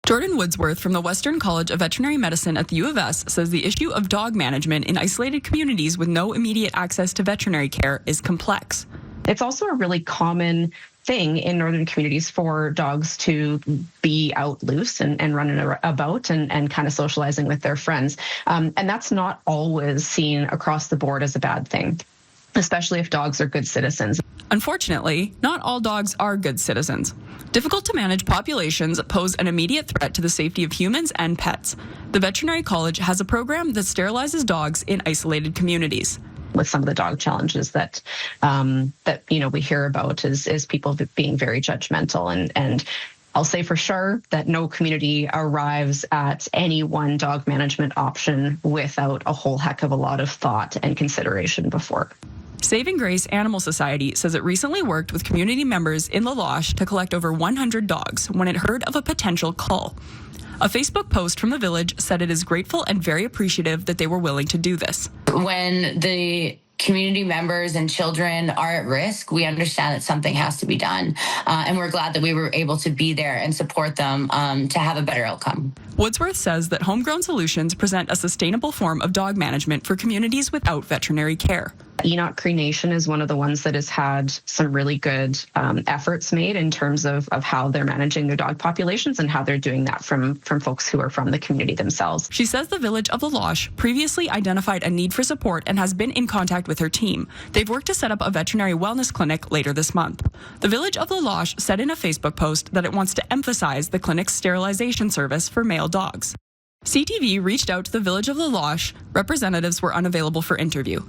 Jordan Woodsworth from the Western College of Veterinary Medicine at the U of S says the issue of dog management in isolated communities with no immediate access to veterinary care is complex. It's also a really common thing in northern communities for dogs to be out loose and running about and kind of socializing with their friends. And that's not always seen across the board as a bad thing, especially if dogs are good citizens. Unfortunately, not all dogs are good citizens. Difficult to manage populations pose an immediate threat to the safety of humans and pets. The Veterinary College has a program that sterilizes dogs in isolated communities. With some of the dog challenges that we hear about is people being very judgmental, and I'll say for sure that no community arrives at any one dog management option without a whole heck of a lot of thought and consideration before. Saving Grace Animal Society says it recently worked with community members in the Loche to collect over 100 dogs when it heard of a potential cull. A Facebook post from the village said it is grateful and very appreciative that they were willing to do this. When the community members and children are at risk, we understand that something has to be done. And we're glad that we were able to be there and support them to have a better outcome. Woodsworth says that homegrown solutions present a sustainable form of dog management for communities without veterinary care. Enoch Cree Nation is one of the ones that has had some really good efforts made in terms of how they're managing their dog populations and how they're doing that from folks who are from the community themselves. She says the village of the Loche previously identified a need for support and has been in contact with her team. They've worked to set up a veterinary wellness clinic later this month. The village of the Loche said in a Facebook post that it wants to emphasize the clinic's sterilization service for male dogs. CTV reached out to the village of the Loche. Representatives were unavailable for interview.